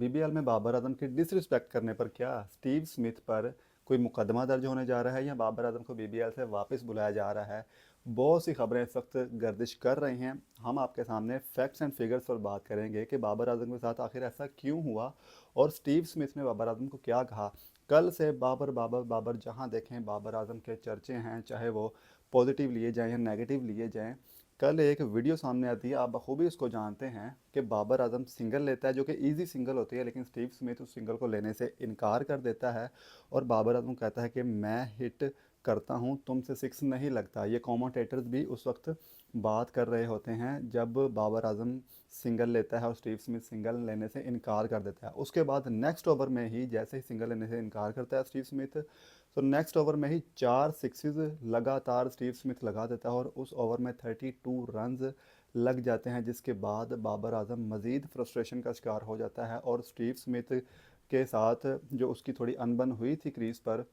BBL में बाबर आजम की disrespect करने पर क्या स्टीव स्मिथ पर कोई मुकदमा दर्ज होने जा रहा है या बाबर आजम को बीबीएल से वापस बुलाया जा रहा है? बहुत सी खबरें इस वक्त गर्दिश कर रही हैं। हम आपके सामने फैक्ट्स एंड फिगर्स पर बात करेंगे कि बाबर आजम के साथ आखिर ऐसा क्यों हुआ और स्टीव स्मिथ ने बाबर आजम को क्या कहा। कल से बाबर बाबर बाबर जहां देखें बाबर आजम के चर्चे हैं, चाहे वो पॉजिटिव लिए जाएं या नेगेटिव लिए जाएं। कल एक वीडियो सामने आती है, आप बखूबी उसको जानते हैं कि बाबर आजम सिंगल लेता है जो कि इजी सिंगल होती है, लेकिन स्टीव स्मिथ उस सिंगल को लेने से इनकार कर देता है और बाबर आजम कहता है कि मैं हिट करता हूं, तुमसे सिक्स नहीं लगता। ये कमेंटेटर्स भी उस वक्त बात कर रहे होते हैं जब बाबर आजम सिंगल लेता है और स्टीव स्मिथ सिंगल लेने से इनकार कर देता है। उसके बाद नेक्स्ट ओवर में ही जैसे ही सिंगल लेने से इनकार करता है स्टीव स्मिथ, तो नेक्स्ट ओवर में ही 4 सिक्सेस लगातार स्टीव स्मिथ लगा देता है और उस ओवर में 32 रन्स लग जाते हैं, जिसके बाद बाबर आजम मज़ीद फ्रस्ट्रेशन का शिकार हो जाता है और स्टीव स्मिथ के साथ जो उसकी थोड़ी अनबन हुई थी क्रीज पर,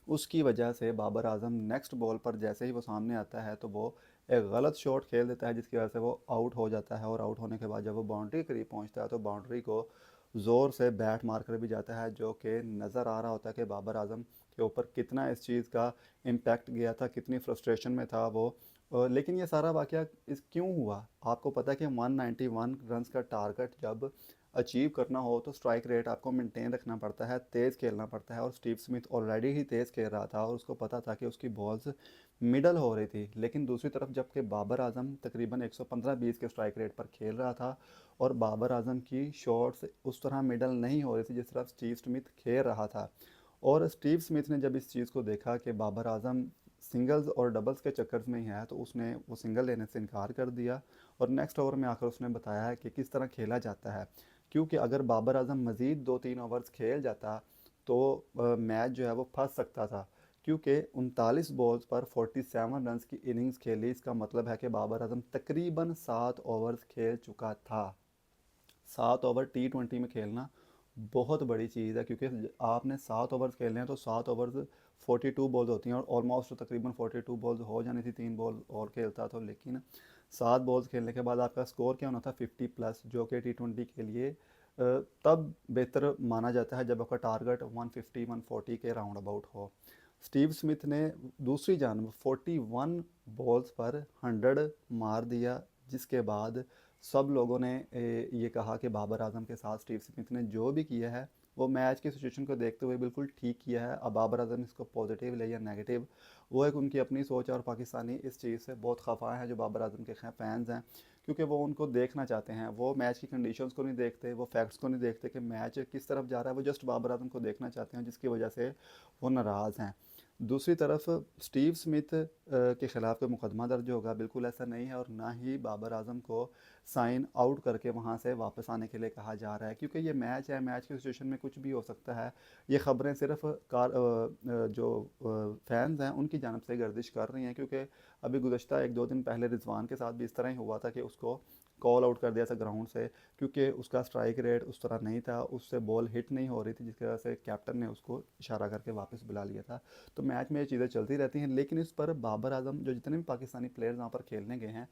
उसकी वजह से बाबर आजम नेक्स्ट बॉल पर जैसे ही वो सामने आता है तो वो एक गलत शॉट खेल देता है, जिसकी वजह से वो आउट हो जाता है। और आउट होने के बाद जब वो बाउंड्री के करीब पहुंचता है तो बाउंड्री को ज़ोर से बैट मार कर भी जाता है, जो कि नज़र आ रहा होता है कि बाबर आजम के ऊपर कितना इस चीज़ का इम्पैक्ट गया था, कितनी फ्रस्ट्रेशन में था वो। लेकिन ये सारा वाक़या इस क्यों हुआ? आपको पता है कि 191 रन्स का टारगेट जब अचीव करना हो तो स्ट्राइक रेट आपको मेंटेन रखना पड़ता है, तेज़ खेलना पड़ता है। और स्टीव स्मिथ ऑलरेडी ही तेज़ खेल रहा था और उसको पता था कि उसकी बॉल्स मिडल हो रही थी। लेकिन दूसरी तरफ जबकि बाबर आजम तकरीबन 115-20 के स्ट्राइक रेट पर खेल रहा था और बाबर आजम की शॉट्स उस तरह मिडल नहीं हो रही थी जिस तरह स्टीव स्मिथ खेल रहा था। और स्टीव स्मिथ ने जब इस चीज़ को देखा कि बाबर आजम सिंगल्स और डबल्स के चक्कर में ही है, तो उसने वो सिंगल लेने से इनकार कर दिया और नेक्स्ट ओवर में आकर उसने बताया है कि किस तरह खेला जाता है। क्योंकि अगर बाबर आजम मज़ीद 2-3 ओवर्स खेल जाता तो मैच जो है वो फंस सकता था, क्योंकि 39 बॉल्स पर 47 रन्स की इनिंग्स खेली। इसका मतलब है कि बाबर आजम तकरीबन 7 ओवर्स खेल चुका था। 7 ओवर T20 में खेलना बहुत बड़ी चीज़ है, क्योंकि आपने 7 ओवर्स खेलने हैं तो 7 ओवर्स 42 बॉल्स होती हैं और ऑलमोस्ट तकरीबन 42 बॉल्स हो जानी थी, 3 बॉल और खेलता तो। लेकिन 7 बॉल्स खेलने के बाद आपका स्कोर क्या होना था, 50+, जो कि T20 के लिए तब बेहतर माना जाता है जब आपका टारगेट 150-140 के राउंड अबाउट हो। स्टीव स्मिथ ने दूसरी जानब 41 बॉल्स पर 100 मार दिया, जिसके बाद सब लोगों ने ये कहा कि बाबर आजम के साथ स्टीव स्मिथ ने जो भी किया है वो मैच की सिचुएशन को देखते हुए बिल्कुल ठीक किया है। अब बाबर आजम इसको पॉजिटिव ले या नेगेटिव, वो एक उनकी अपनी सोच है और पाकिस्तानी इस चीज़ से बहुत खफा हैं जो बाबर आजम के फैंस हैं, क्योंकि वो उनको देखना चाहते हैं। वो मैच की कंडीशंस को नहीं देखते, वो फैक्ट्स को नहीं देखते कि मैच किस तरफ जा रहा है, वो जस्ट बाबर आजम को देखना चाहते हैं, जिसकी वजह से वो नाराज़ हैं। दूसरी तरफ स्टीव स्मिथ के ख़िलाफ़ कोई मुकदमा दर्ज होगा, बिल्कुल ऐसा नहीं है। और ना ही बाबर आजम को साइन आउट करके वहाँ से वापस आने के लिए कहा जा रहा है, क्योंकि ये मैच है, मैच की सिचुएशन में कुछ भी हो सकता है। ये ख़बरें सिर्फ जो फैंस हैं उनकी जानब से गर्दिश कर रही हैं, क्योंकि अभी गुज़श्ता 1-2 दिन पहले रिजवान के साथ भी इस तरह ही हुआ था कि उसको कॉल आउट कर दिया था ग्राउंड से, क्योंकि उसका स्ट्राइक रेट उस तरह नहीं था, उससे बॉल हिट नहीं हो रही थी, जिसकी वजह से कैप्टन ने उसको इशारा करके वापस बुला लिया था। तो मैच में ये चीज़ें चलती रहती हैं। लेकिन इस पर बाबर आजम, जो जितने भी पाकिस्तानी प्लेयर्स वहाँ पर खेलने गए हैं,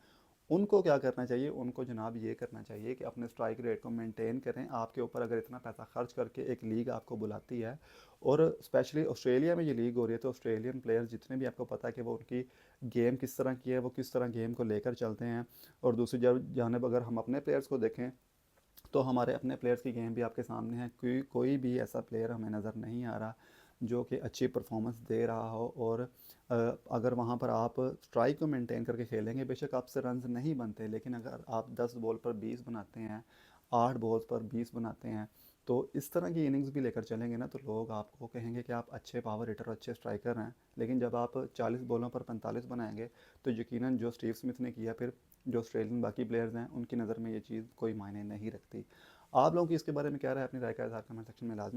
उनको क्या करना चाहिए? उनको जनाब ये करना चाहिए कि अपने स्ट्राइक रेट को मेंटेन करें। आपके ऊपर अगर इतना पैसा खर्च करके एक लीग आपको बुलाती है और स्पेशली ऑस्ट्रेलिया में ये लीग हो रही है, तो ऑस्ट्रेलियन प्लेयर्स जितने भी, आपको पता है कि वो उनकी गेम किस तरह की है, वो किस तरह गेम को लेकर चलते हैं। और दूसरी जानब अगर हम अपने प्लेयर्स को देखें तो हमारे अपने प्लेयर्स की गेम भी आपके सामने है। कोई भी ऐसा प्लेयर हमें नज़र नहीं आ रहा जो कि अच्छी परफॉर्मेंस दे रहा हो। और अगर वहाँ पर आप स्ट्राइक को मेंटेन करके खेलेंगे, बेशक आपसे रन्स नहीं बनते, लेकिन अगर आप 10 बॉल पर 20 बनाते हैं, 8 बॉल्स पर 20 बनाते हैं, तो इस तरह की इनिंग्स भी लेकर चलेंगे ना, तो लोग आपको कहेंगे कि आप अच्छे पावर हिटर और अच्छे स्ट्राइकर हैं। लेकिन जब आप 40 बॉलों पर 45 बनाएंगे तो यकीनन जो स्टीव स्मिथ ने किया, फिर जो ऑस्ट्रेलियन बाकी प्लेयर्स हैं उनकी नज़र में ये चीज़ कोई मायने नहीं रखती। आप लोगों की इसके बारे में क्या राय है? अपनी राय का इज़हार कमेंट सेक्शन में लाजमी